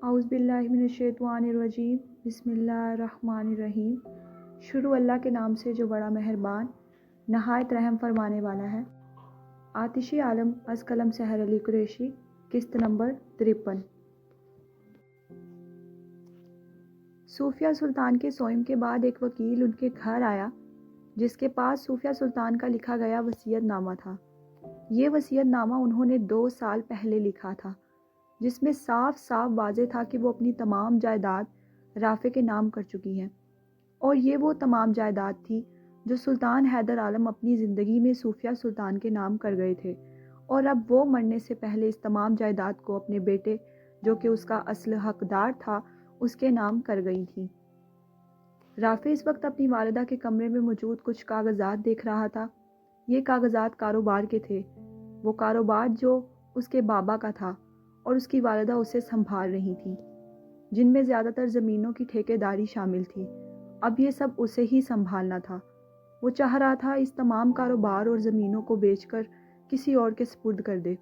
اعوذ باللہ من الشیطان الرجیم بسم اللہ الرحمن الرحیم۔ شروع اللہ کے نام سے جو بڑا مہربان نہایت رحم فرمانے والا ہے۔ آتشی عالم از قلم سحر علی قریشی، قسط نمبر 53۔ صوفیہ سلطان کے سوئم کے بعد ایک وکیل ان کے گھر آیا جس کے پاس صوفیہ سلطان کا لکھا گیا وصیت نامہ تھا۔ یہ وصیت نامہ انہوں نے 2 سال پہلے لکھا تھا، جس میں صاف صاف واضح تھا کہ وہ اپنی تمام جائیداد رافع کے نام کر چکی ہیں، اور یہ وہ تمام جائیداد تھی جو سلطان حیدر عالم اپنی زندگی میں صوفیہ سلطان کے نام کر گئے تھے، اور اب وہ مرنے سے پہلے اس تمام جائیداد کو اپنے بیٹے جو کہ اس کا اصل حقدار تھا اس کے نام کر گئی تھیں۔ رافع اس وقت اپنی والدہ کے کمرے میں موجود کچھ کاغذات دیکھ رہا تھا۔ یہ کاغذات کاروبار کے تھے، وہ کاروبار جو اس کے بابا کا تھا اور اس کی والدہ اسے سنبھال رہی تھی، جن میں زیادہ تر زمینوں کی ٹھیکے داری شامل تھی۔ اب یہ سب اسے ہی سنبھالنا تھا۔ وہ چاہ رہا تھا اس تمام کاروبار اور زمینوں کو بیچ کر کسی اور کے سپرد کر دے،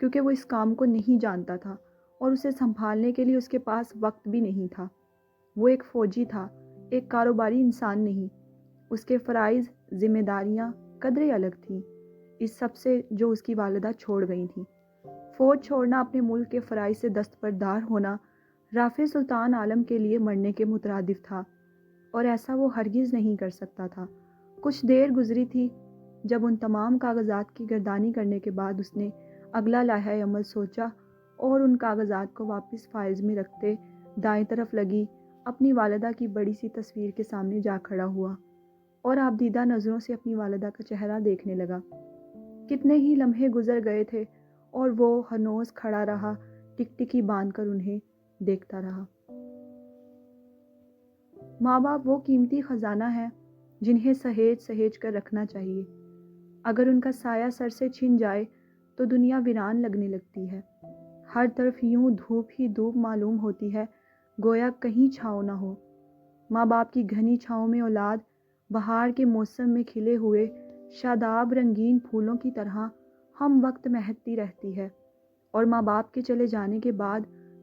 کیونکہ وہ اس کام کو نہیں جانتا تھا اور اسے سنبھالنے کے لیے اس کے پاس وقت بھی نہیں تھا۔ وہ ایک فوجی تھا، ایک کاروباری انسان نہیں۔ اس کے فرائض، ذمہ داریاں، قدریں الگ تھیں اس سب سے جو اس کی والدہ چھوڑ گئی تھیں۔ فوج چھوڑنا، اپنے ملک کے فرائض سے دستبردار ہونا، رافع سلطان عالم کے لیے مرنے کے مترادف تھا، اور ایسا وہ ہرگز نہیں کر سکتا تھا۔ کچھ دیر گزری تھی جب ان تمام کاغذات کی گردانی کرنے کے بعد اس نے اگلا لائحہ عمل سوچا اور ان کاغذات کو واپس فائلز میں رکھتے دائیں طرف لگی اپنی والدہ کی بڑی سی تصویر کے سامنے جا کھڑا ہوا اور آبدیدہ نظروں سے اپنی والدہ کا چہرہ دیکھنے لگا۔ کتنے ہی لمحے گزر گئے تھے اور وہ ہنوز کھڑا رہا، ٹکٹکی باندھ کر انہیں دیکھتا رہا۔ ماں باپ وہ قیمتی خزانہ ہے جنہیں سہیج سہیج کر رکھنا چاہیے۔ اگر ان کا سایہ سر سے چھن جائے تو دنیا ویران لگنے لگتی ہے۔ ہر طرف یوں دھوپ ہی دھوپ معلوم ہوتی ہے، گویا کہیں چھاؤں نہ ہو۔ ماں باپ کی گھنی چھاؤں میں اولاد بہار کے موسم میں کھلے ہوئے شاداب رنگین پھولوں کی طرح ہم وقت مہکتی رہتی ہے، اور ماں باپ کے چلے جانے کے بعد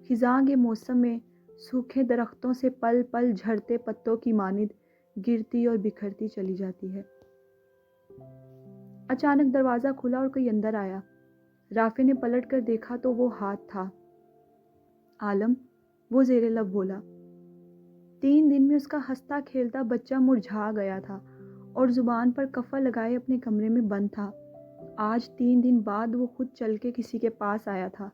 خزاں کے موسم میں سوکھے درختوں سے پل پل جھڑتے پتوں کی مانند گرتی اور بکھرتی چلی جاتی ہے۔ اچانک دروازہ کھلا اور کوئی اندر آیا۔ رافع نے پلٹ کر دیکھا تو وہ ہاتھ تھا۔ عالم، وہ زیر لب بولا۔ 3 دن میں اس کا ہنستا کھیلتا بچہ مرجھا گیا تھا اور زبان پر کفا لگائے اپنے کمرے میں بند تھا۔ آج 3 دن بعد وہ خود چل کے کسی کے پاس آیا تھا۔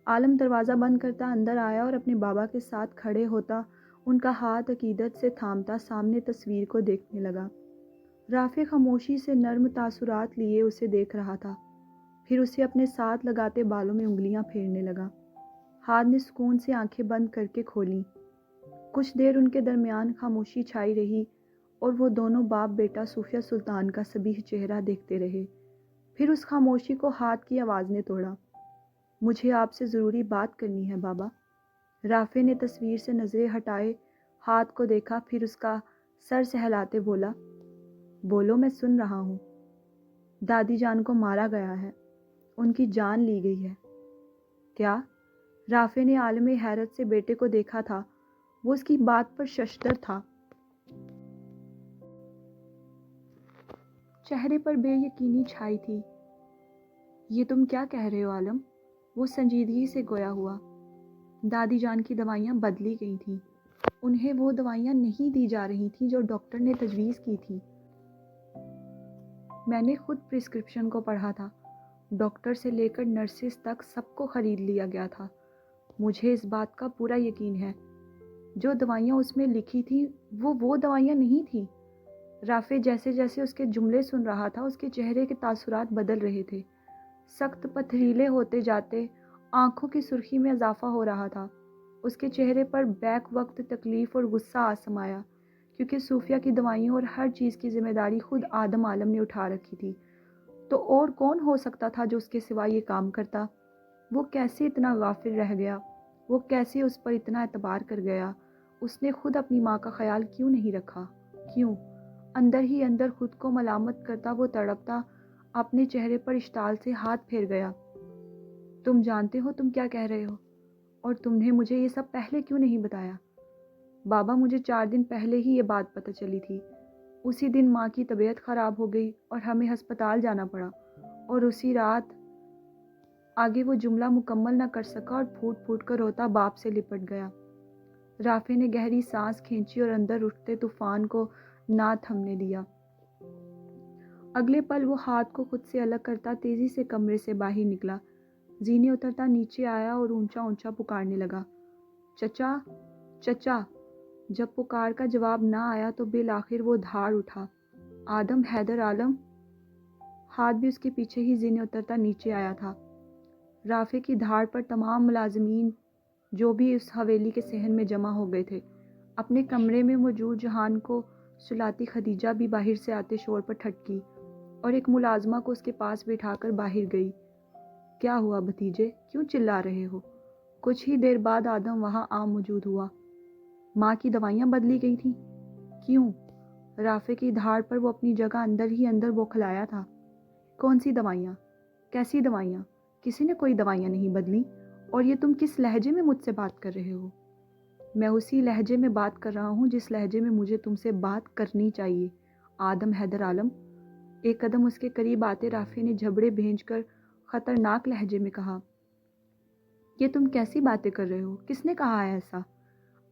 عالم دروازہ بند کرتا اندر آیا اور اپنے بابا کے ساتھ کھڑے ہوتا ان کا ہاتھ عقیدت سے تھامتا سامنے تصویر کو دیکھنے لگا۔ رافع خاموشی سے نرم تاثرات لیے اسے دیکھ رہا تھا، پھر اسے اپنے ساتھ لگاتے بالوں میں انگلیاں پھیرنے لگا۔ ہاتھ نے سکون سے آنکھیں بند کر کے کھولیں۔ کچھ دیر ان کے درمیان خاموشی چھائی رہی اور وہ دونوں باپ بیٹا صوفیہ سلطان کا صبیح چہرہ دیکھتے رہے۔ پھر اس خاموشی کو ہاتھ کی آواز نے توڑا۔ مجھے آپ سے ضروری بات کرنی ہے بابا۔ رافع نے تصویر سے نظریں ہٹائے ہاتھ کو دیکھا، پھر اس کا سر سہلاتے بولا، بولو، میں سن رہا ہوں۔ دادی جان کو مارا گیا ہے، ان کی جان لی گئی ہے۔ کیا؟ رافع نے عالم حیرت سے بیٹے کو دیکھا تھا، وہ اس کی بات پر ششدر تھا۔ چہرے پر بے یقینی چھائی تھی۔ یہ تم کیا کہہ رہے ہو عالم؟ وہ سنجیدگی سے گویا ہوا۔ دادی جان کی دوائیاں بدلی گئی تھیں، انہیں وہ دوائیاں نہیں دی جا رہی تھیں جو ڈاکٹر نے تجویز کی تھی۔ میں نے خود پرسکرپشن کو پڑھا تھا، ڈاکٹر سے لے کر نرسز تک سب کو خرید لیا گیا تھا۔ مجھے اس بات کا پورا یقین ہے، جو دوائیاں اس میں لکھی تھیں وہ دوائیاں نہیں تھیں۔ رافع جیسے جیسے اس کے جملے سن رہا تھا اس کے چہرے کے تاثرات بدل رہے تھے، سخت پتھریلے ہوتے جاتے، آنکھوں کی سرخی میں اضافہ ہو رہا تھا۔ اس کے چہرے پر بیک وقت تکلیف اور غصہ آ سمایا، کیونکہ صوفیہ کی دوائیوں اور ہر چیز کی ذمہ داری خود آدم عالم نے اٹھا رکھی تھی، تو اور کون ہو سکتا تھا جو اس کے سوا یہ کام کرتا؟ وہ کیسے اتنا غافل رہ گیا؟ وہ کیسے اس پر اتنا اعتبار کر گیا؟ اس نے خود اپنی ماں کا خیال کیوں نہیں رکھا؟ کیوں؟ اندر ہی اندر خود کو ملامت کرتا وہ تڑپتا اپنے چہرے پر اشتعال سے ہاتھ پھیر گیا۔ تم جانتے ہو تم کیا کہہ رہے ہو؟ اور تم نے مجھے یہ سب پہلے کیوں نہیں بتایا؟ بابا مجھے 4 دن پہلے ہی یہ بات پتہ چلی تھی۔ اسی دن ماں کی طبیعت خراب ہو گئی اور ہمیں ہسپتال جانا پڑا، اور اسی رات آگے وہ جملہ مکمل نہ کر سکا اور پھوٹ پھوٹ کر روتا باپ سے لپٹ گیا۔ رافع نے گہری سانس کھینچی اور اندر اٹھتے طوفان کو نہ تھمنے دیا۔ اگلے پل وہ ہاتھ کو خود سے الگ کرتا تیزی سے کمرے سے باہر نکلا، زینے اترتا نیچے آیا اور اونچا اونچا پکارنے لگا، چچا چچا۔ جب پکار کا جواب نہ آیا تو بالآخر وہ دھاڑ اٹھا، آدم حیدر عالم۔ ہاتھ بھی اس کے پیچھے ہی زینے اترتا نیچے آیا تھا۔ رافع کی دھاڑ پر تمام ملازمین جو بھی اس حویلی کے صحن میں جمع ہو گئے تھے، اپنے کمرے میں موجود جہان کو سلاتی خدیجہ بھی باہر سے آتے شور پر ٹھٹکی اور ایک ملازمہ کو اس کے پاس بٹھا کر باہر گئی۔ کیا ہوا بھتیجے، کیوں چلا رہے ہو؟ کچھ ہی دیر بعد آدم وہاں موجود ہوا۔ ماں کی دوائیاں بدلی گئی تھیں؟ کیوں؟ رافع کی دھاڑ پر وہ اپنی جگہ اندر ہی اندر بوکھلایا تھا۔ کون سی دوائیاں؟ کیسی دوائیاں؟ کسی نے کوئی دوائیاں نہیں بدلی، اور یہ تم کس لہجے میں مجھ سے بات کر رہے ہو؟ میں اسی لہجے میں بات کر رہا ہوں جس لہجے میں مجھے تم سے بات کرنی چاہیے، آدم حیدر عالم۔ ایک قدم اس کے قریب آتے رافع نے جھبڑے بھینج کر خطرناک لہجے میں کہا، یہ تم کیسی باتیں کر رہے ہو؟ کس نے کہا ہے ایسا؟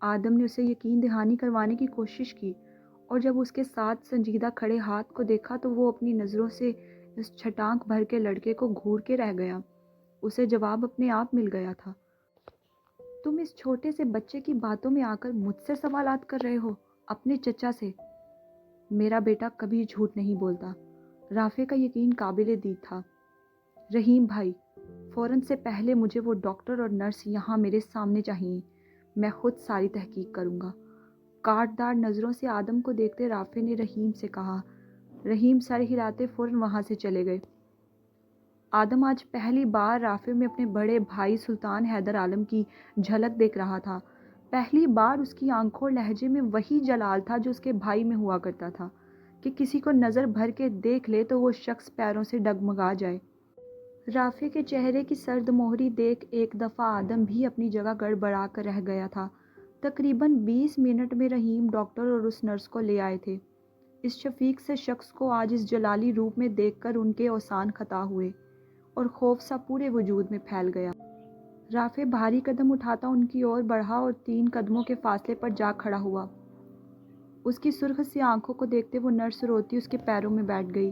آدم نے اسے یقین دہانی کروانے کی کوشش کی، اور جب اس کے ساتھ سنجیدہ کھڑے ہاتھ کو دیکھا تو وہ اپنی نظروں سے اس چھٹانک بھر کے لڑکے کو گھور کے رہ گیا۔ اسے جواب اپنے آپ مل گیا تھا۔ تم اس چھوٹے سے بچے کی باتوں میں آ کر مجھ سے سوالات کر رہے ہو، اپنے چچا سے؟ میرا بیٹا کبھی جھوٹ نہیں بولتا۔ رافع کا یقین قابل دید تھا۔ رحیم بھائی، فوراً سے پہلے مجھے وہ ڈاکٹر اور نرس یہاں میرے سامنے چاہیے، میں خود ساری تحقیق کروں گا۔ کاٹدار نظروں سے آدم کو دیکھتے رافع نے رحیم سے کہا۔ رحیم سر ہلاتے فوراً وہاں سے چلے گئے۔ آدم آج پہلی بار رافع میں اپنے بڑے بھائی سلطان حیدر عالم کی جھلک دیکھ رہا تھا۔ پہلی بار اس کی آنکھوں اور لہجے میں وہی جلال تھا جو اس کے بھائی میں ہوا کرتا تھا، کہ کسی کو نظر بھر کے دیکھ لے تو وہ شخص پیروں سے ڈگمگا جائے۔ رافع کے چہرے کی سرد مہری دیکھ ایک دفعہ آدم بھی اپنی جگہ گڑبڑا کر رہ گیا تھا۔ تقریباً 20 منٹ میں رحیم ڈاکٹر اور اس نرس کو لے آئے تھے۔ اس شفیق سے شخص کو آج اس جلالی روپ میں دیکھ کر ان کے اوسان خطا ہوئے اور خوف سا پورے وجود میں پھیل گیا۔ رافع بھاری قدم اٹھاتا ان کی اور بڑھا اور 3 قدموں کے فاصلے پر جا کھڑا ہوا۔ اس کی سرخ سی آنکھوں کو دیکھتے وہ نرس روتی اس کے پیروں میں بیٹھ گئی۔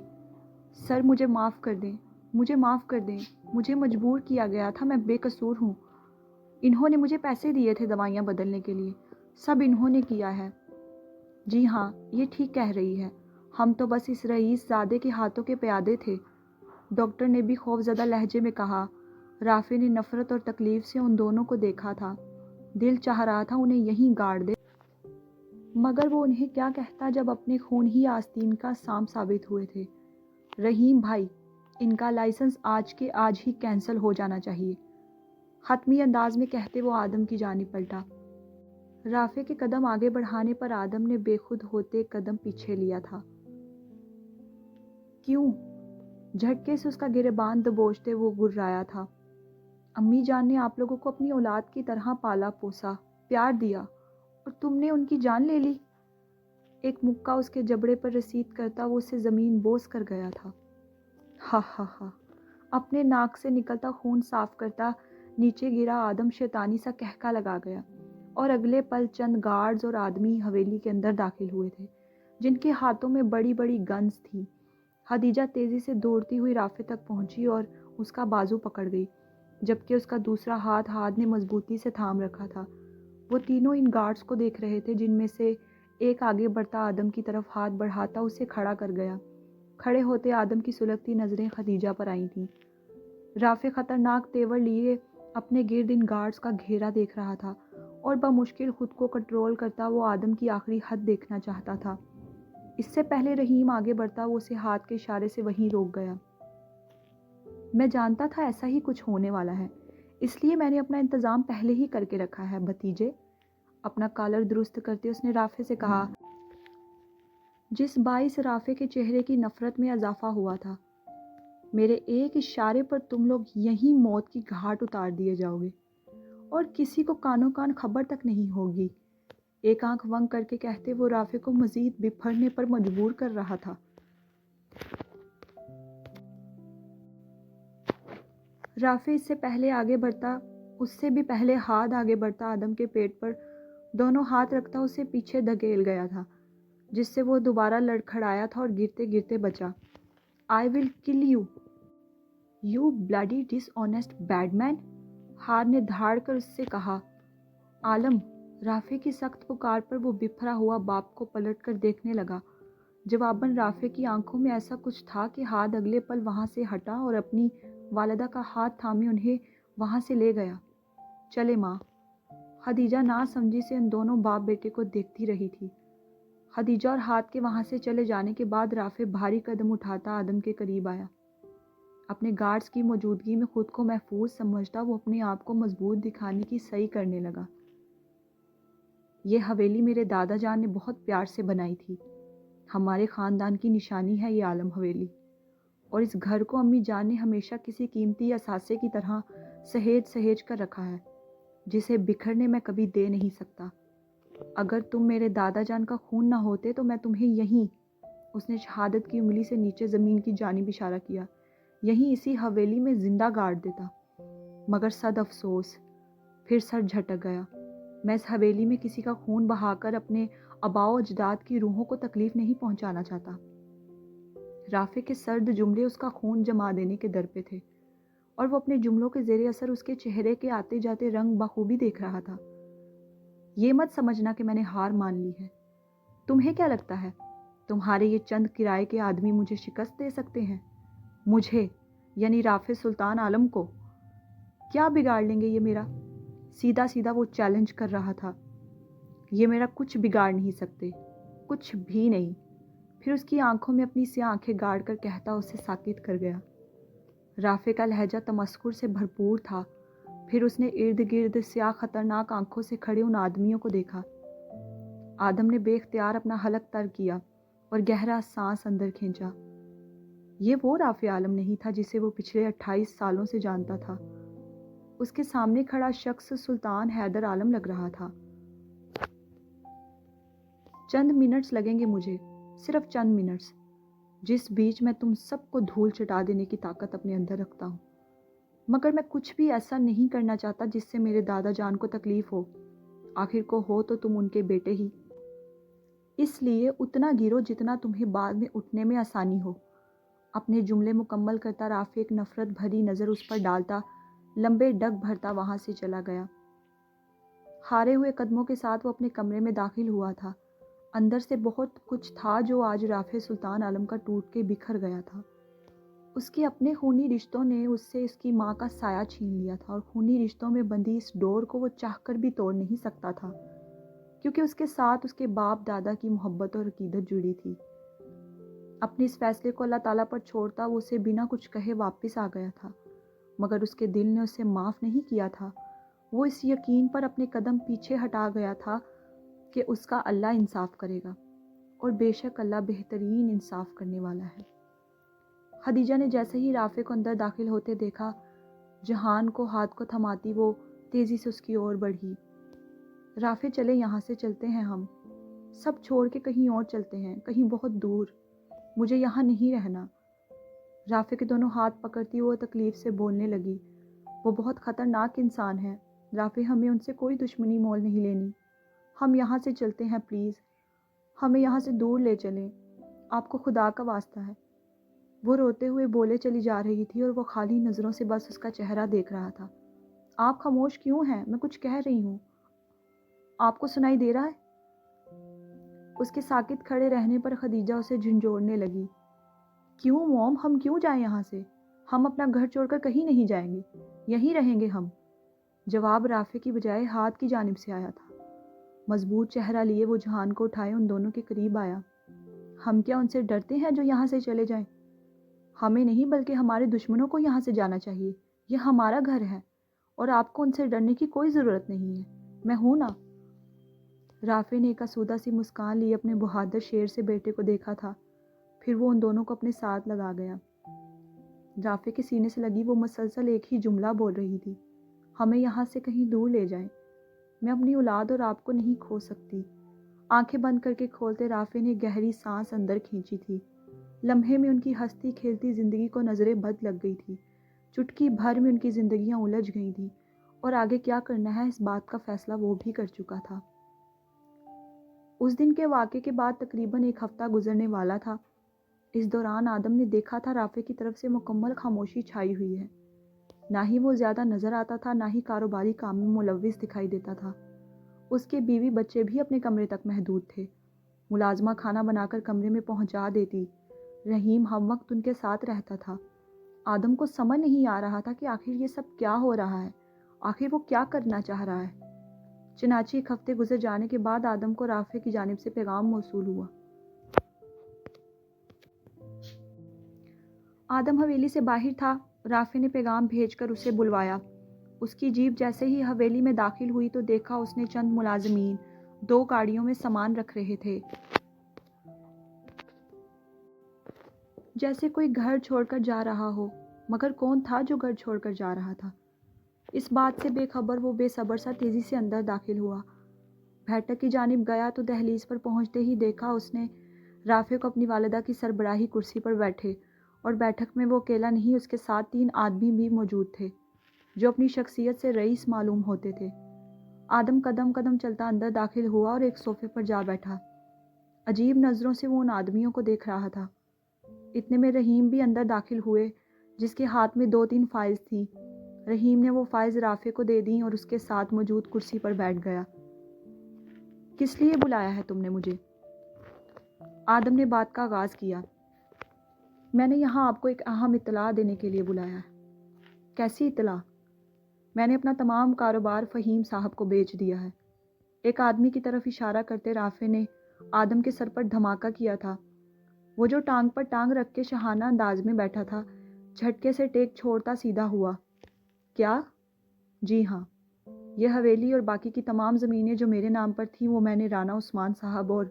سر مجھے معاف کر دیں، مجھے معاف کر دیں، مجھے مجبور کیا گیا تھا، میں بے قصور ہوں۔ انہوں نے مجھے پیسے دیے تھے دوائیاں بدلنے کے لیے، سب انہوں نے کیا ہے۔ جی ہاں، یہ ٹھیک کہہ رہی ہے، ہم تو بس اس رئیس زادے کے ہاتھوں کے پیادے تھے، ڈاکٹر نے بھی خوفزدہ لہجے میں کہا۔ رافع نے نفرت اور تکلیف سے ان دونوں کو دیکھا تھا، دل چاہ رہا تھا انہیں یہیں گاڑ دے، مگر وہ انہیں کیا کہتا جب اپنے خون ہی آستین کا سام ثابت ہوئے تھے۔ رحیم بھائی، ان کا لائسنس آج کے آج ہی کینسل ہو جانا چاہیے، حتمی انداز میں کہتے وہ آدم کی جانب پلٹا۔ رافع کے قدم آگے بڑھانے پر آدم نے بے خود ہوتے قدم پیچھے لیا تھا۔ کیوں؟ جھٹکے سے اس کا گریبان دبوچتے وہ گررایا تھا۔ امی جان نے آپ لوگوں کو اپنی اولاد کی طرح پالا پوسا، پیار دیا، اور تم نے ان کی جان لے لی۔ ایک مکہ اس کے جبڑے پر رسید کرتا وہ اسے زمین بوس کر گیا تھا۔ ہا ہا ہا، اپنے ناک سے نکلتا خون صاف کرتا نیچے گرا آدم شیطانی سا کہکا لگا گیا، اور اگلے پل چند گارڈز اور آدمی حویلی کے اندر داخل ہوئے تھے جن کے ہاتھوں میں بڑی بڑی گنز تھیں۔ خدیجہ تیزی سے دوڑتی ہوئی رافع تک پہنچی اور اس کا بازو پکڑ گئی، جبکہ اس کا دوسرا ہاتھ نے مضبوطی سے تھام رکھا تھا۔ وہ تینوں ان گارڈز کو دیکھ رہے تھے جن میں سے ایک آگے بڑھتا آدم کی طرف ہاتھ بڑھاتا اسے کھڑا کر گیا۔ کھڑے ہوتے آدم کی سلگتی نظریں خدیجہ پر آئی تھیں۔ رافع خطرناک تیور لیے اپنے گرد ان گارڈز کا گھیرا دیکھ رہا تھا، اور بمشکل خود کو کنٹرول کرتا وہ آدم کی آخری حد دیکھنا چاہتا تھا۔ اس سے پہلے رحیم آگے بڑھتا وہ اسے ہاتھ کے اشارے سے وہیں روک گیا۔ میں جانتا تھا ایسا ہی کچھ ہونے والا ہے، اس لیے میں نے اپنا انتظام پہلے ہی کر کے رکھا ہے بھتیجے۔ اپنا کالر درست کرتے اس نے رافع سے کہا، جس باعث رافع کے چہرے کی نفرت میں اضافہ ہوا تھا۔ میرے ایک اشارے پر تم لوگ یہیں موت کی گھاٹ اتار دیے جاؤ گے، اور کسی کو کانوں کان خبر تک نہیں ہوگی۔ ایک آنکھ ونگ کر کے کہتے وہ رافع کو مزید بپھرنے پر مجبور کر رہا تھا۔ رافع اس سے پہلے آگے بڑھتا، اس سے بھی پہلے ہاتھ آگے بڑھتا آدم کے پیٹ پر دونوں ہاتھ رکھتا اسے پیچھے دھکیل گیا تھا، جس سے وہ دوبارہ لڑکھڑایا تھا اور گرتے گرتے بچا۔ I will kill you, you bloody dishonest bad man، ہار نے دھاڑ کر اس سے کہا۔ عالم، رافع کی سخت پکار پر وہ بپھرا ہوا باپ کو پلٹ کر دیکھنے لگا۔ جواباً رافع کی آنکھوں میں ایسا کچھ تھا کہ ہاتھ اگلے پل وہاں سے ہٹا اور اپنی والدہ کا ہاتھ تھامے انہیں وہاں سے لے گیا۔ چلے ماں۔ خدیجہ نا سمجھی سے ان دونوں باپ بیٹے کو دیکھتی رہی تھی۔ خدیجہ اور ہاتھ کے وہاں سے چلے جانے کے بعد رافع بھاری قدم اٹھاتا آدم کے قریب آیا۔ اپنے گارڈز کی موجودگی میں خود کو محفوظ سمجھتا وہ اپنے آپ کو مضبوط دکھانے کی صحیح کرنے لگا۔ یہ حویلی میرے دادا جان نے بہت پیار سے بنائی تھی۔ ہمارے خاندان کی نشانی ہے یہ عالم حویلی، اور اس گھر کو امی جان نے ہمیشہ کسی قیمتی اثاثے کی طرح سہیج سہیج کر رکھا ہے، جسے بکھرنے میں کبھی دے نہیں سکتا۔ اگر تم میرے دادا جان کا خون نہ ہوتے تو میں تمہیں یہیں، اس نے شہادت کی انگلی سے نیچے زمین کی جانب اشارہ کیا، یہیں اسی حویلی میں زندہ گاڑ دیتا۔ مگر صد افسوس، پھر سر جھٹک گیا۔ میں اس حویلی میں کسی کا خون بہا کر اپنے آباء و اجداد کی روحوں کو تکلیف نہیں پہنچانا چاہتا۔ رافع کے سرد جملے اس کا خون جما دینے کے در پہ تھے، اور وہ اپنے جملوں کے زیر اثر اس کے چہرے کے آتے جاتے رنگ بخوبی دیکھ رہا تھا۔ یہ مت سمجھنا کہ میں نے ہار مان لی ہے۔ تمہیں کیا لگتا ہے تمہارے یہ چند کرائے کے آدمی مجھے شکست دے سکتے ہیں؟ مجھے، یعنی رافع سلطان عالم کو کیا بگاڑ لیں گے یہ میرا؟ سیدھا سیدھا وہ چیلنج کر رہا تھا۔ یہ میرا کچھ بگاڑ نہیں سکتے، کچھ بھی نہیں۔ پھر اس کی آنکھوں میں اپنی سیاہ آنکھیں گاڑ کر کہتا اسے ساکت کر گیا۔ رافع کا لہجہ تمسخر سے بھرپور تھا۔ پھر اس نے ارد گرد سیاہ خطرناک آنکھوں سے کھڑے ان آدمیوں کو دیکھا۔ آدم نے بے اختیار اپنا حلق تر کیا اور گہرا سانس اندر کھینچا۔ یہ وہ رافع عالم نہیں تھا جسے وہ پچھلے 28 سالوں سے جانتا تھا۔ اس کے سامنے کھڑا شخص سلطان حیدر عالم لگ رہا تھا۔ چند منٹس لگیں گے مجھے، صرف چند منٹس، جس بیچ میں تم سب کو دھول چٹا دینے کی طاقت اپنے اندر رکھتا ہوں۔ مگر میں کچھ بھی ایسا نہیں کرنا چاہتا جس سے میرے دادا جان کو تکلیف ہو۔ آخر کو ہو تو تم ان کے بیٹے ہی، اس لیے اتنا گرو جتنا تمہیں بعد میں اٹھنے میں آسانی ہو۔ اپنے جملے مکمل کرتا رافع ایک نفرت بھری نظر اس پر ڈالتا لمبے ڈگ بھرتا وہاں سے چلا گیا۔ ہارے ہوئے قدموں کے ساتھ وہ اپنے کمرے میں داخل ہوا تھا۔ اندر سے بہت کچھ تھا جو آج رافع سلطان عالم کا ٹوٹ کے بکھر گیا تھا۔ اس کے اپنے خونی رشتوں نے اس سے اس کی ماں کا سایہ چھین لیا تھا، اور خونی رشتوں میں بندھی اس ڈور کو وہ چاہ کر بھی توڑ نہیں سکتا تھا، کیونکہ اس کے ساتھ اس کے باپ دادا کی محبت اور عقیدت جڑی تھی۔ اپنے اس فیصلے کو اللہ تعالیٰ پر چھوڑتا وہ اسے بنا کچھ کہے واپس آ گیا تھا، مگر اس کے دل نے اسے معاف نہیں کیا تھا۔ وہ اس یقین پر اپنے قدم پیچھے ہٹا گیا تھا کہ اس کا اللہ انصاف کرے گا، اور بے شک اللہ بہترین انصاف کرنے والا ہے۔ خدیجہ نے جیسے ہی رافع کو اندر داخل ہوتے دیکھا، جہان کو ہاتھ کو تھماتی وہ تیزی سے اس کی اور بڑھی۔ رافع چلے، یہاں سے چلتے ہیں، ہم سب چھوڑ کے کہیں اور چلتے ہیں، کہیں بہت دور، مجھے یہاں نہیں رہنا۔ رافع کے دونوں ہاتھ پکڑتی وہ تکلیف سے بولنے لگی، وہ بہت خطرناک انسان ہے رافع، ہمیں ان سے کوئی دشمنی مول نہیں لینی، ہم یہاں سے چلتے ہیں، پلیز ہمیں یہاں سے دور لے چلیں، آپ کو خدا کا واسطہ ہے۔ وہ روتے ہوئے بولے چلی جا رہی تھی اور وہ خالی نظروں سے بس اس کا چہرہ دیکھ رہا تھا۔ آپ خاموش کیوں ہیں؟ میں کچھ کہہ رہی ہوں، آپ کو سنائی دے رہا ہے؟ اس کے ساکت کھڑے رہنے پر خدیجہ اسے جھنجھوڑنے لگی۔ کیوں موم، ہم کیوں جائیں یہاں سے؟ ہم اپنا گھر چھوڑ کر کہیں نہیں جائیں گے، یہیں رہیں گے ہم۔ جواب رافع کی بجائے ہاتھ کی جانب سے آیا تھا۔ مضبوط چہرہ لیے وہ جہان کو اٹھائے ان دونوں کے قریب آیا۔ ہم کیا ان سے ڈرتے ہیں جو یہاں سے چلے جائیں؟ ہمیں نہیں بلکہ ہمارے دشمنوں کو یہاں سے جانا چاہیے، یہ ہمارا گھر ہے، اور آپ کو ان سے ڈرنے کی کوئی ضرورت نہیں ہے، میں ہوں نا۔ رافع نے ایک آسودہ سی مسکان لی اپنے بہادر شیر سے بیٹے کو دیکھا تھا، پھر وہ ان دونوں کو اپنے ساتھ لگا گیا۔ رافع کے سینے سے لگی وہ مسلسل ایک ہی جملہ بول رہی تھی، ہمیں یہاں سے کہیں دور لے جائیں۔ میں اپنی اولاد اور آپ کو نہیں کھو سکتی۔ آنکھیں بند کر کے کھولتے رافع نے گہری سانس اندر کھینچی تھی۔ لمحے میں ان کی ہنستی کھیلتی زندگی کو نظریں بد لگ گئی تھی۔ چٹکی بھر میں ان کی زندگیاں الجھ گئی تھیں اور آگے کیا کرنا ہے اس بات کا فیصلہ وہ بھی کر چکا تھا۔ اس دن کے واقعے کے بعد تقریباً 1 ہفتہ گزرنے والا تھا۔ اس دوران آدم نے دیکھا تھا رافع کی طرف سے مکمل خاموشی چھائی ہوئی ہے۔ نہ ہی وہ زیادہ نظر آتا تھا، نہ ہی کاروباری کام میں ملوث دکھائی دیتا تھا۔ اس کے بیوی بچے بھی اپنے کمرے تک محدود تھے۔ ملازمہ کھانا بنا کر کمرے میں پہنچا دیتی۔ رحیم ہم وقت ان کے ساتھ رہتا تھا۔ آدم کو سمجھ نہیں آ رہا تھا کہ آخر یہ سب کیا ہو رہا ہے، آخر وہ کیا کرنا چاہ رہا ہے۔ چنانچہ 1 ہفتے گزر جانے کے بعد آدم کو رافع کی جانب سے پیغام موصول ہوا۔ آدم حویلی سے باہر تھا۔ رافع نے پیغام بھیج کر اسے بلوایا۔ اس کی جیپ جیسے ہی حویلی میں داخل ہوئی تو دیکھا اس نے چند ملازمین 2 گاڑیوں میں سامان رکھ رہے تھے، جیسے کوئی گھر چھوڑ کر جا رہا ہو، مگر کون تھا جو گھر چھوڑ کر جا رہا تھا؟ اس بات سے بے خبر وہ بے صبر سا تیزی سے اندر داخل ہوا۔ بیٹھک کی جانب گیا تو دہلیز پر پہنچتے ہی دیکھا اس نے رافع کو اپنی والدہ کی سربراہی کرسی پر بیٹھے، اور بیٹھک میں وہ اکیلا نہیں، اس کے ساتھ 3 آدمی بھی موجود تھے جو اپنی شخصیت سے رئیس معلوم ہوتے تھے۔ آدم قدم قدم چلتا اندر داخل ہوا اور ایک صوفے پر جا بیٹھا۔ عجیب نظروں سے وہ ان آدمیوں کو دیکھ رہا تھا۔ اتنے میں رحیم بھی اندر داخل ہوئے، جس کے ہاتھ میں 2-3 فائلز تھیں۔ رحیم نے وہ فائلز رافع کو دے دیں اور اس کے ساتھ موجود کرسی پر بیٹھ گیا۔ کس لیے بلایا ہے تم نے مجھے؟ آدم نے بات کا آغاز کیا۔ میں نے یہاں آپ کو ایک اہم اطلاع دینے کے لیے بلایا ہے۔ کیسی اطلاع؟ میں نے اپنا تمام کاروبار فہیم صاحب کو بیچ دیا ہے۔ ایک آدمی کی طرف اشارہ کرتے رافع نے آدم کے سر پر دھماکہ کیا تھا۔ وہ جو ٹانگ پر ٹانگ رکھ کے شاہانہ انداز میں بیٹھا تھا، جھٹکے سے ٹیک چھوڑتا سیدھا ہوا۔ کیا؟ جی ہاں، یہ حویلی اور باقی کی تمام زمینیں جو میرے نام پر تھیں وہ میں نے رانا عثمان صاحب اور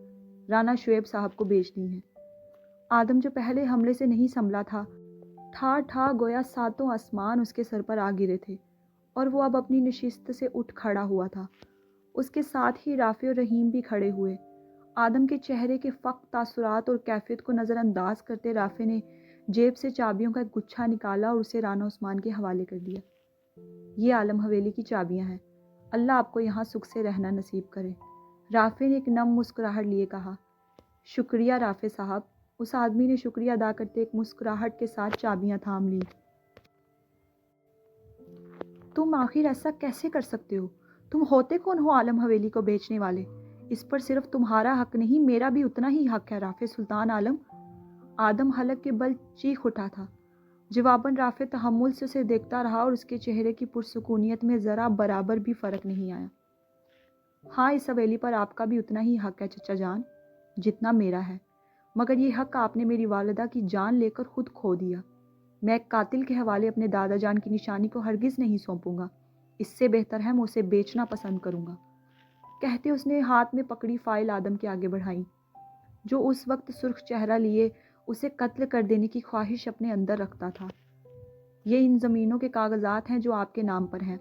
رانا شعیب صاحب کو بیچ دی ہیں۔ آدم جو پہلے حملے سے نہیں سنبھلا تھا، ٹھا ٹھا گویا 7 آسمان اس کے سر پر آ گرے تھے، اور وہ اب اپنی نشست سے اٹھ کھڑا ہوا تھا۔ اس کے ساتھ ہی رافع اور رحیم بھی کھڑے ہوئے۔ آدم کے چہرے کے فقط تاثرات اور کیفیت کو نظر انداز کرتے رافع نے جیب سے چابیوں کا ایک گچھا نکالا اور اسے رانا عثمان کے حوالے کر دیا۔ یہ عالم حویلی کی چابیاں ہیں، اللہ آپ کو یہاں سکھ سے رہنا نصیب کرے۔ رافع نے ایک نم مسکراہٹ لیے کہا۔ شکریہ رافع صاحب۔ اس آدمی نے شکریہ ادا کرتے ایک مسکراہٹ کے ساتھ چابیاں تھام لیں۔ تم آخر ایسا کیسے کر سکتے ہو؟ تم ہوتے کون ہو عالم حویلی کو بیچنے والے؟ اس پر صرف تمہارا حق نہیں، میرا بھی اتنا ہی حق ہے رافع سلطان عالم۔ آدم حلق کے بل چیخ اٹھا تھا۔ جواباً رافع تحمل سے اسے دیکھتا رہا اور اس کے چہرے کی پرسکونیت میں ذرا برابر بھی فرق نہیں آیا۔ ہاں، اس حویلی پر آپ کا بھی اتنا ہی حق ہے چچا جان، جتنا میرا ہے، مگر یہ حق آپ نے میری والدہ کی جان لے کر خود کھو دیا۔ میں ایک قاتل کے حوالے اپنے دادا جان کی نشانی کو ہرگز نہیں سونپوں گا۔ اس سے بہتر ہے میں اسے بیچنا پسند کروں گا۔ کہتے اس نے ہاتھ میں پکڑی فائل آدم کے آگے بڑھائی، جو اس وقت سرخ چہرہ لیے اسے قتل کر دینے کی خواہش اپنے اندر رکھتا تھا۔ یہ ان زمینوں کے کاغذات ہیں جو آپ کے نام پر ہیں،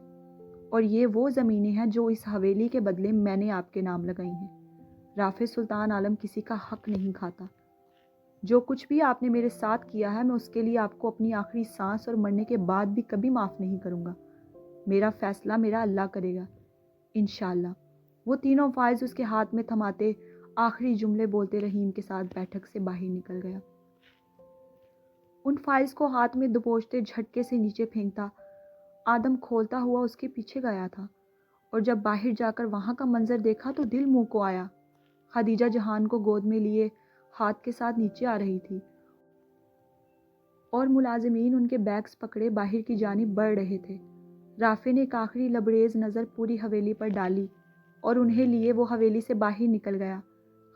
اور یہ وہ زمینیں ہیں جو اس حویلی کے بدلے میں نے آپ کے نام لگائی ہیں۔ رافع سلطان عالم کسی کا حق نہیں کھاتا۔ جو کچھ بھی آپ نے میرے ساتھ کیا ہے، میں اس کے لیے آپ کو اپنی آخری سانس اور مرنے کے بعد بھی کبھی معاف نہیں کروں گا۔ میرا فیصلہ میرا اللہ کرے گا، انشاءاللہ۔ وہ تینوں فائز اس کے ہاتھ میں تھماتے آخری جملے بولتے رحیم کے ساتھ بیٹھک سے باہر نکل گیا۔ ان فائلز کو ہاتھ میں دبوچتے جھٹکے سے نیچے پھینکتا آدم کھولتا ہوا اس کے پیچھے گیا تھا، اور جب باہر جا کر وہاں کا منظر دیکھا تو دل منہ کو آیا۔ خدیجہ جہان کو گود میں لیے ہاتھ کے ساتھ نیچے آ رہی تھی، اور ملازمین ان کے بیگز پکڑے باہر کی جانب بڑھ رہے تھے۔ رافع نے ایک آخری لبریز نظر پوری حویلی پر ڈالی اور انہیں لیے وہ حویلی سے باہر نکل گیا۔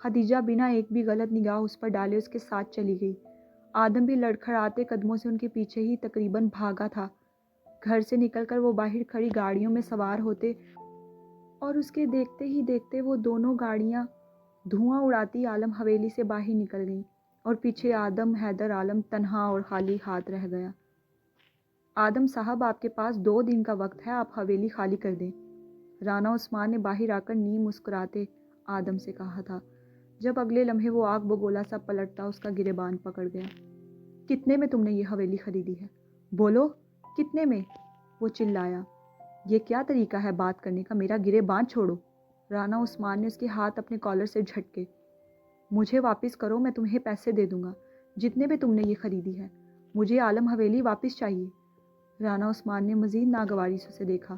خدیجہ بنا ایک بھی غلط نگاہ اس پر ڈالے اس کے ساتھ چلی گئی۔ آدم بھی لڑکھڑاتے قدموں سے ان کے پیچھے ہی تقریباً بھاگا تھا۔ گھر سے نکل کر وہ باہر کھڑی گاڑیوں میں سوار ہوتے اور اس کے دیکھتے ہی دیکھتے وہ دونوں گاڑیاں دھواں اڑاتی عالم حویلی سے باہر نکل گئیں، اور پیچھے آدم حیدر عالم تنہا اور خالی ہاتھ رہ گیا۔ آدم صاحب آپ کے پاس 2 دن کا وقت ہے، آپ حویلی خالی کر دیں۔ رانا عثمان نے باہر آ کر نیم مسکراتے آدم سے کہا تھا، جب اگلے لمحے وہ آگ بگولا سا پلٹتا اس کا گریبان پکڑ گیا۔ کتنے میں تم نے یہ حویلی خریدی ہے؟ بولو کتنے میں؟ وہ چلایا۔ یہ کیا طریقہ ہے بات کرنے کا؟ میرا گریبان چھوڑو۔ رانا عثمان نے اس کے ہاتھ اپنے کالر سے جھٹکے۔ مجھے واپس کرو، میں تمہیں پیسے دے دوں گا جتنے بھی تم نے یہ خریدی ہے۔ مجھے عالم حویلی واپس چاہیے۔ رانا عثمان نے مزید ناگواری سے اسے دیکھا۔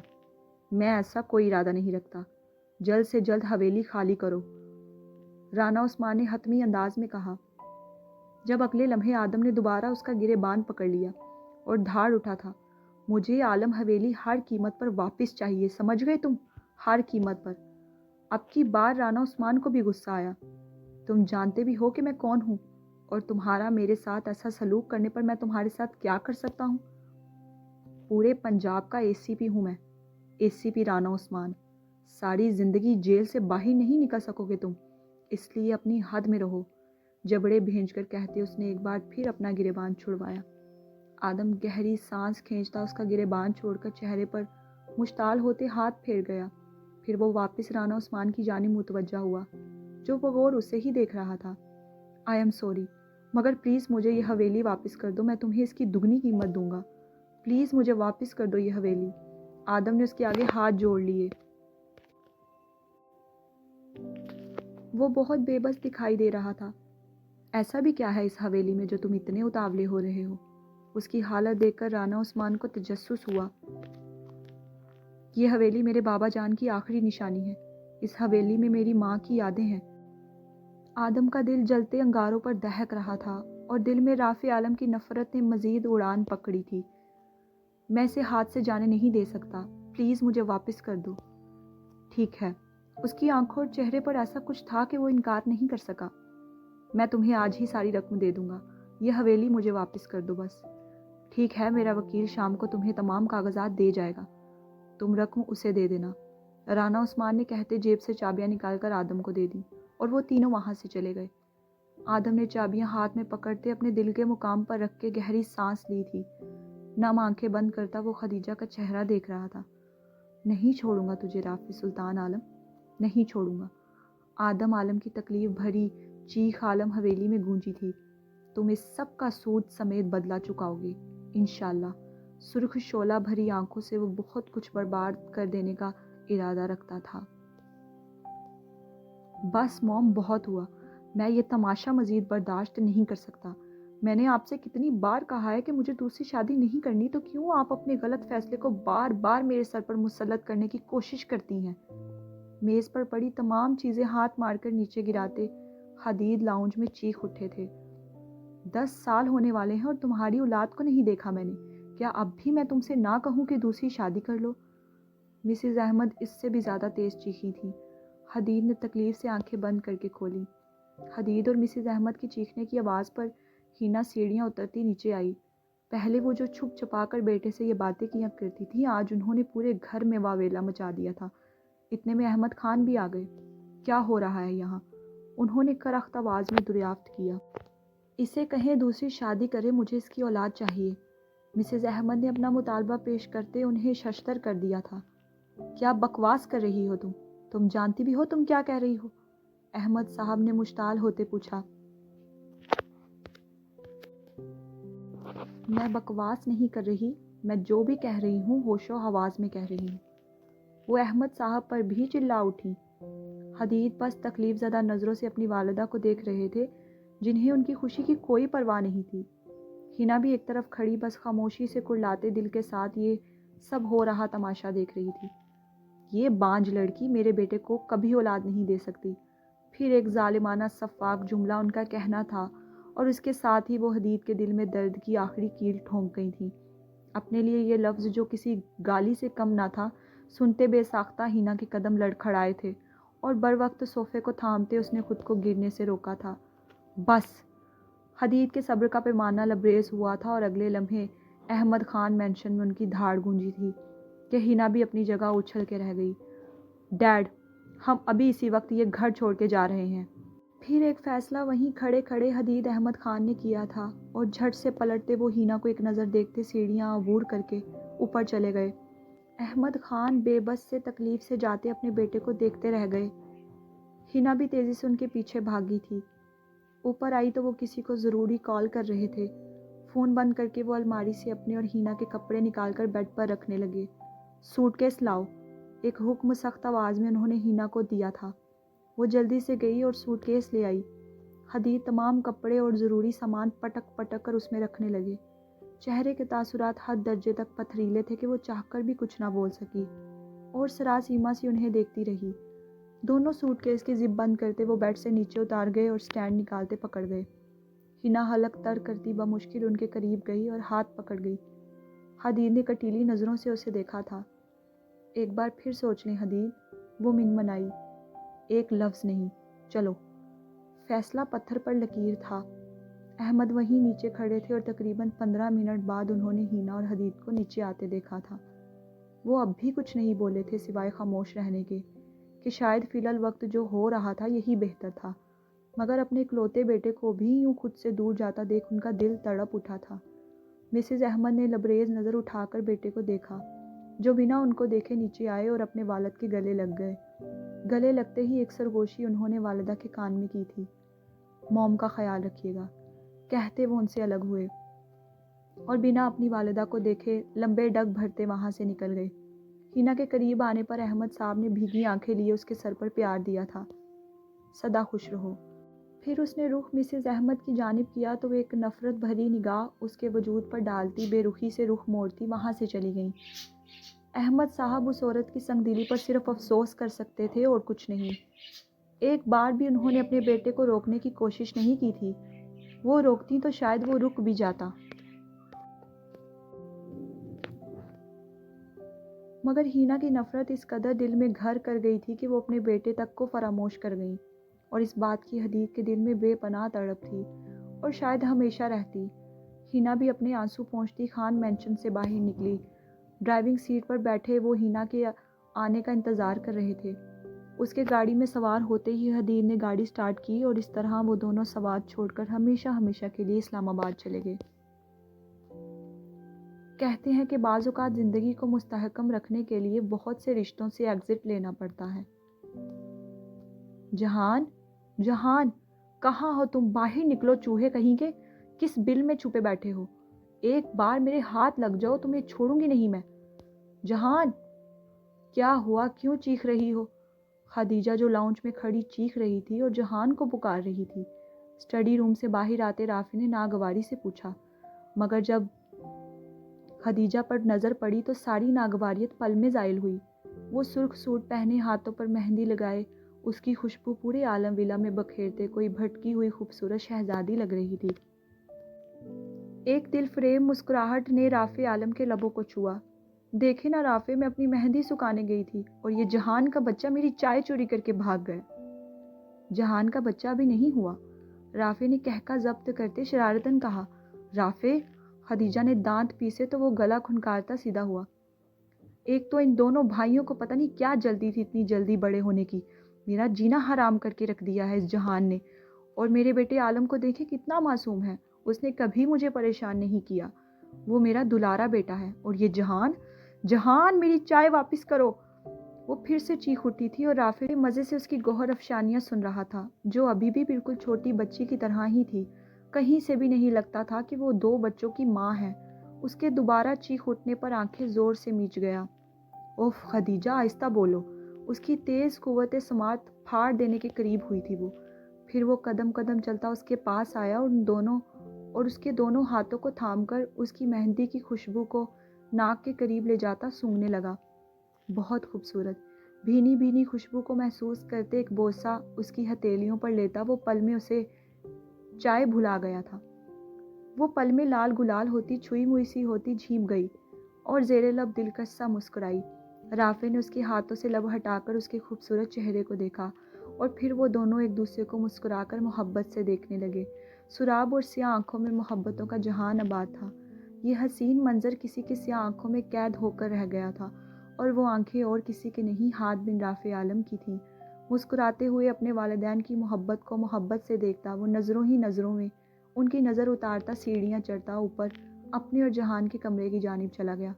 میں ایسا کوئی ارادہ نہیں رکھتا، جلد سے جلد حویلی خالی کرو، رانا عثمان نے حتمی انداز میں کہا۔ جب اگلے لمحے آدم نے دوبارہ اس کا گریبان پکڑ لیا اور دھاڑ اٹھا تھا، مجھے عالم حویلی ہر قیمت پر واپس چاہیے، سمجھ گئے تم؟ ہر قیمت پر۔ اب کی بار رانا عثمان کو بھی غصہ آیا۔ تم جانتے بھی ہو کہ میں کون ہوں، اور تمہارا میرے ساتھ ایسا سلوک کرنے پر میں تمہارے ساتھ کیا کر سکتا ہوں؟ پورے پنجاب کا ACP ہوں میں، ACP رانا عثمان۔ ساری زندگی جیل سے باہر نہیں نکل سکو گے تم، اس لیے اپنی حد میں رہو، جبڑے بھینچ کر کہتے اس نے ایک بار پھر اپنا گریبان چھڑوایا۔ آدم گہری سانس کھینچتا اس کا گریبان چھوڑ کر چہرے پر مشتعل ہوتے ہاتھ پھیر گیا۔ پھر وہ واپس رانا عثمان کی جانب متوجہ ہوا، جو بغور اسے ہی دیکھ رہا تھا۔ آئی ایم سوری، مگر پلیز مجھے یہ حویلی واپس کر دو، میں تمہیں اس کی دگنی قیمت دوں گا۔ پلیز مجھے واپس کر دو یہ حویلی۔ آدم نے اس کے آگے ہاتھ جوڑ لیے۔ وہ بہت بے بس دکھائی دے رہا تھا۔ ایسا بھی کیا ہے اس حویلی میں جو تم اتنے اتاولے ہو رہے ہو؟ اس کی حالت دیکھ کر رانا عثمان کو تجسس ہوا۔ یہ حویلی میرے بابا جان کی آخری نشانی ہے، اس حویلی میں میری ماں کی یادیں ہیں۔ آدم کا دل جلتے انگاروں پر دہک رہا تھا اور دل میں رافع عالم کی نفرت نے مزید اڑان پکڑی تھی۔ میں اسے ہاتھ سے جانے نہیں دے سکتا، پلیز مجھے واپس کر دو۔ ٹھیک ہے۔ اس کی آنکھوں اور چہرے پر ایسا کچھ تھا کہ وہ انکار نہیں کر سکا۔ میں تمہیں آج ہی ساری رقم دے دوں گا، یہ حویلی مجھے واپس کر دو بس۔ ٹھیک ہے، میرا وکیل شام کو تمہیں تمام کاغذات دے جائے گا، تم رقم اسے دے دینا۔ رانا عثمان نے کہتے جیب سے چابیاں نکال کر آدم کو دے دی اور وہ تینوں وہاں سے چلے گئے۔ آدم نے چابیاں ہاتھ میں پکڑتے اپنے دل کے مقام پر رکھ کے گہری سانس لی تھی۔ نم آنکھیں بند کرتا وہ خدیجہ کا چہرہ دیکھ رہا تھا۔ نہیں چھوڑوں گا تجھے رافع سلطان عالم، نہیں چھوڑوں گا۔ آدم عالم کی تکلیف بھری چیخ عالم حویلی میں گونجی تھی۔ تم اس سب کا سود سمیت بدلہ چکاؤ گے انشاءاللہ۔ سرخ شعلہ بھری آنکھوں سے وہ بہت کچھ برباد کر دینے کا ارادہ رکھتا تھا۔ بس موم، بہت ہوا، میں یہ تماشا مزید برداشت نہیں کر سکتا۔ میں نے آپ سے کتنی بار کہا ہے کہ مجھے دوسری شادی نہیں کرنی، تو کیوں آپ اپنے غلط فیصلے کو بار بار میرے سر پر مسلط کرنے کی کوشش کرتی ہیں؟ میز پر پڑی تمام چیزیں ہاتھ مار کر نیچے گراتے حدید لاؤنج میں چیخ اٹھے تھے۔ 10 سال ہونے والے ہیں اور تمہاری اولاد کو نہیں دیکھا میں نے، کیا اب بھی میں تم سے نہ کہوں کہ دوسری شادی کر لو؟ مسز احمد اس سے بھی زیادہ تیز چیخی تھی۔ حدید نے تکلیف سے آنکھیں بند کر کے کھولی۔ حدید اور مسز احمد کی چیخنے کی آواز پر ہینا سیڑھیاں اترتی نیچے آئی۔ پہلے وہ جو چھپ چھپا کر بیٹے سے یہ باتیں کیا کرتی تھی، آج انہوں نے پورے گھر میں واویلا مچا دیا تھا۔ اتنے میں احمد خان بھی آ گئے۔ کیا ہو رہا ہے یہاں؟ انہوں نے کرخت آواز میں دریافت کیا۔ اسے کہیں دوسری شادی کرے، مجھے اس کی اولاد چاہیے۔ مسز احمد نے اپنا مطالبہ پیش کرتے انہیں ششدر کر دیا تھا۔ کیا بکواس کر رہی ہو تم جانتی بھی ہو تم کیا کہہ رہی ہو؟ احمد صاحب نے مشتعل ہوتے پوچھا۔ میں بکواس نہیں کر رہی، میں جو بھی کہہ رہی ہوں ہوش و حواس میں کہہ رہی ہوں۔ وہ احمد صاحب پر بھی چلا اٹھی۔ حدید بس تکلیف زدہ نظروں سے اپنی والدہ کو دیکھ رہے تھے، جنہیں ان کی خوشی کی کوئی پرواہ نہیں تھی۔ ہینا بھی ایک طرف کھڑی بس خاموشی سے کڑلاتے دل کے ساتھ یہ سب ہو رہا تماشا دیکھ رہی تھی۔ یہ بانجھ لڑکی میرے بیٹے کو کبھی اولاد نہیں دے سکتی، پھر ایک ظالمانہ سفاک جملہ ان کا کہنا تھا، اور اس کے ساتھ ہی وہ حدید کے دل میں درد کی آخری کیل ٹھونک گئی تھی۔ اپنے لیے یہ لفظ جو کسی گالی سے کم نہ تھا، سنتے بے ساختہ ہینا کے قدم لڑکھڑائے تھے، اور بر وقت صوفے کو تھامتے اس نے خود کو گرنے سے روکا تھا۔ بس! حدید کے صبر کا پیمانہ لبریز ہوا تھا، اور اگلے لمحے احمد خان مینشن میں ان کی دھاڑ گونجی تھی کہ ہینا بھی اپنی جگہ اچھل کے رہ گئی۔ ڈیڈ، ہم ابھی اسی وقت یہ گھر چھوڑ کے جا رہے ہیں۔ پھر ایک فیصلہ وہیں کھڑے کھڑے حدید احمد خان نے کیا تھا اور جھٹ سے پلٹتے وہ ہینا کو ایک نظر دیکھتے سیڑھیاں عبور کر کے اوپر چلے گئے۔ احمد خان بے بس سے تکلیف سے جاتے اپنے بیٹے کو دیکھتے رہ گئے۔ ہینا بھی تیزی سے ان کے پیچھے بھاگی تھی۔ اوپر آئی تو وہ کسی کو ضروری کال کر رہے تھے۔ فون بند کر کے وہ الماری سے اپنے اور ہینا کے کپڑے نکال کر بیڈ پر رکھنے لگے۔ سوٹ کیس لاؤ، ایک حکم سخت آواز میں انہوں نے ہینا کو دیا تھا۔ وہ جلدی سے گئی اور سوٹ کیس لے آئی۔ حدید تمام کپڑے اور ضروری سامان پٹک پٹک کر اس میں رکھنے لگے۔ چہرے کے تاثرات حد درجے تک پتھریلے تھے کہ وہ چاہ کر بھی کچھ نہ بول سکی اور سراسیما سی انہیں دیکھتی رہی۔ دونوں سوٹ کیس کی زپ بند کرتے وہ بیڈ سے نیچے اتار گئے اور سٹینڈ نکالتے پکڑ گئے۔ ہینا حلق تر کرتی بمشکل ان کے قریب گئی اور ہاتھ پکڑ گئی۔ حدید نے کٹیلی نظروں سے اسے دیکھا تھا۔ ایک بار پھر سوچ لیں حدید، وہ منمنائی۔ ایک لفظ نہیں، چلو۔ فیصلہ پتھر پر لکیر تھا۔ احمد وہیں نیچے کھڑے تھے اور تقریباً 15 منٹ بعد انہوں نے ہینا اور حدید کو نیچے آتے دیکھا تھا۔ وہ اب بھی کچھ نہیں بولے تھے سوائے خاموش رہنے کے کہ شاید فی الوقت جو ہو رہا تھا یہی بہتر تھا، مگر اپنے اکلوتے بیٹے کو بھی یوں خود سے دور جاتا دیکھ ان کا دل تڑپ اٹھا تھا۔ مسز احمد نے لبریز نظر اٹھا کر بیٹے کو دیکھا، جو بنا ان کو دیکھے نیچے آئے اور اپنے والد کے گلے لگ گئے۔ گلے لگتے ہی ایک سرگوشی انہوں نے والدہ کے کان میں کی تھی۔ موم کا خیال رکھیے گا، کہتے وہ ان سے الگ ہوئے اور بنا اپنی والدہ کو دیکھے لمبے ڈگ بھرتے وہاں سے نکل گئے۔ ہینا کے قریب آنے پر احمد صاحب نے بھیگی آنکھیں لیے اس کے سر پر پیار دیا تھا۔ سدا خوش رہو۔ پھر اس نے رخ مسز احمد کی جانب کیا تو وہ ایک نفرت بھری نگاہ اس کے وجود پر ڈالتی بے رخی سے رخ موڑتی وہاں سے چلی گئیں۔ احمد صاحب اس عورت کی سنگ دلی پر صرف افسوس کر سکتے تھے اور کچھ نہیں۔ ایک بار بھی انہوں نے اپنے بیٹے کو روکنے کی کوشش نہیں کی تھی۔ وہ روکتی تو شاید وہ رک بھی جاتا، مگر ہینا کی نفرت اس قدر دل میں گھر کر گئی تھی کہ وہ اپنے بیٹے تک کو فراموش کر گئیں، اور اس بات کی حدید کے دل میں بے پناہ تڑپ تھی اور شاید ہمیشہ رہتی۔ ہینا بھی اپنے آنسو پونچھتی خان مینشن سے باہر نکلی۔ ڈرائیونگ سیٹ پر بیٹھے وہ ہینا کے آنے کا انتظار کر رہے تھے۔ اس کے گاڑی میں سوار ہوتے ہی حدید نے گاڑی سٹارٹ کی اور اس طرح وہ دونوں سوات چھوڑ کر ہمیشہ ہمیشہ کے لیے اسلام آباد چلے گئے۔ کہتے ہیں کہ بعض اوقات زندگی کو مستحکم رکھنے کے لیے بہت سے رشتوں سے ایگزٹ لینا پڑتا ہے۔ جہان، جہان، کہاں ہو تم؟ باہر نکلو چوہے کہیں کے، کس بل میں چھپے بیٹھے ہو؟ ایک بار میرے ہاتھ لگ جاؤ تمہیں چھوڑوں گی نہیں میں۔ جہان! کیا ہوا، کیوں چیخ رہی ہو؟ خدیجہ جو لاؤنج میں کھڑی چیخ رہی تھی اور جہان کو پکار رہی تھی۔ اسٹڈی روم سے باہر آتے رافع نے ناگواری سے پوچھا، مگر جب خدیجہ پر نظر پڑی تو ساری ناگواریت پل میں زائل ہوئی۔ وہ سرخ سوٹ پہنے، ہاتھوں پر مہندی لگائے، اس کی خوشبو پورے عالم ولا میں بکھیرتے کوئی بھٹکی ہوئی خوبصورت شہزادی لگ رہی تھی۔ ایک دل فریب مسکراہٹ نے رافع عالم کے لبوں کو چھوا۔ دیکھے نا رافع، میں اپنی مہندی سکھانے گئی تھی اور یہ جہان کا بچہ میری چائے چوری کر کے بھاگ گیا۔ جہان کا بچہ بھی نہیں ہوا، رافع نے کہکا ضبط کرتے شرارتاً کہا۔ رافع! خدیجہ نے دانت پیسے تو وہ گلا کھنکارتا سیدھا ہوا۔ ایک تو ان دونوں بھائیوں کو پتہ نہیں کیا جلدی تھی اتنی جلدی بڑے ہونے کی، میرا جینا حرام کر کے رکھ دیا ہے اس جہان نے۔ اور میرے بیٹے عالم کو دیکھے کتنا معصوم ہے، اس نے کبھی مجھے پریشان نہیں کیا، وہ میرا دلارا بیٹا ہے۔ اور یہ جہان، جہان میری چائے واپس کرو! وہ پھر سے چیخ اٹھی تھی اور رافع مزے سے اس کی گوہر افشانیاں سن رہا تھا، جو ابھی بھی بالکل چھوٹی بچی کی طرح ہی تھی۔ کہیں سے بھی نہیں لگتا تھا کہ وہ 2 بچوں کی ماں ہے۔ اس کے دوبارہ چیخ اٹھنے پر آنکھیں زور سے میچ گیا۔ اوف خدیجہ، آہستہ بولو! اس کی تیز قوت سماعت پھاڑ دینے کے قریب ہوئی تھی وہ۔ پھر وہ قدم قدم چلتا اس کے پاس آیا اور اس کے دونوں ہاتھوں کو تھام کر اس کی مہندی کی خوشبو کو ناک کے قریب لے جاتا سونگھنے لگا۔ بہت خوبصورت، بھینی بھینی خوشبو کو محسوس کرتے ایک بوسہ اس کی ہتھیلیوں پر لیتا وہ پل میں اسے چائے بھلا گیا تھا۔ وہ پل میں لال گلال ہوتی، چھوئی موئی سی ہوتی جھیپ گئی اور زیر لب دلکش سا مسکرائی۔ رافع نے اس کے ہاتھوں سے لب ہٹا کر اس کے خوبصورت چہرے کو دیکھا اور پھر وہ دونوں ایک دوسرے کو مسکرا کر محبت سے دیکھنے لگے۔ سراب اور سیاہ آنکھوں میں محبتوں کا جہان آباد تھا۔ یہ حسین منظر کسی کی سیاہ آنکھوں میں قید ہو کر رہ گیا تھا، اور وہ آنکھیں اور کسی کی نہیں، ہاتھ بن رافع عالم کی تھیں۔ مسکراتے ہوئے اپنے والدین کی محبت کو محبت سے دیکھتا، وہ نظروں ہی نظروں میں ان کی نظر اتارتا سیڑھیاں چڑھتا اوپر اپنے اور جہان کے کمرے کی جانب چلا گیا۔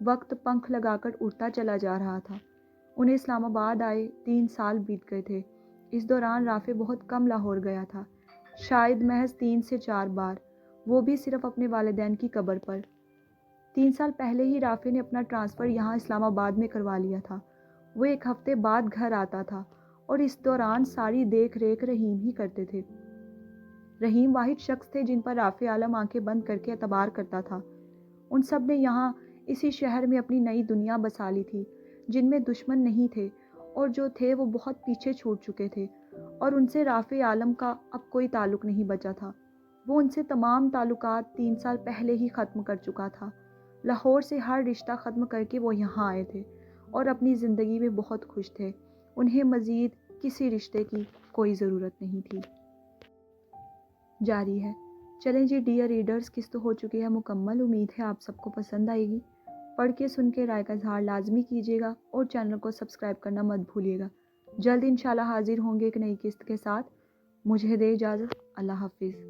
وقت پنکھ لگا کر اڑتا چلا جا رہا تھا۔ انہیں اسلام آباد آئے 3 سال بیت گئے تھے۔ اس دوران رافع بہت کم لاہور گیا تھا، شاید محض 3 سے 4 بار، وہ بھی صرف اپنے والدین کی قبر پر۔ 3 سال پہلے ہی رافع نے اپنا ٹرانسفر یہاں اسلام آباد میں کروا لیا تھا۔ وہ 1 ہفتے بعد گھر آتا تھا اور اس دوران ساری دیکھ ریکھ رحیم ہی کرتے تھے۔ رحیم واحد شخص تھے جن پر رافع عالم آنکھیں بند کر کے اعتبار کرتا تھا۔ ان سب نے یہاں اسی شہر میں اپنی نئی دنیا بسا لی تھی، جن میں دشمن نہیں تھے، اور جو تھے وہ بہت پیچھے چھوٹ چکے تھے، اور ان سے رافع عالم کا اب کوئی تعلق نہیں بچا تھا۔ وہ ان سے تمام تعلقات 3 سال پہلے ہی ختم کر چکا تھا۔ لاہور سے ہر رشتہ ختم کر کے وہ یہاں آئے تھے اور اپنی زندگی میں بہت خوش تھے۔ انہیں مزید کسی رشتے کی کوئی ضرورت نہیں تھی۔ جاری ہے۔ چلیں جی ڈیئر ریڈرز، قسط ہو چکی ہے مکمل۔ امید ہے آپ سب کو پسند آئے گی۔ پڑھ کے سن کے رائے کا اظہار لازمی کیجیے گا اور چینل کو سبسکرائب کرنا مت بھولیے گا۔ جلد انشاءاللہ حاضر ہوں گے ایک نئی قسط کے ساتھ۔ مجھے دے اجازت۔ اللہ حافظ۔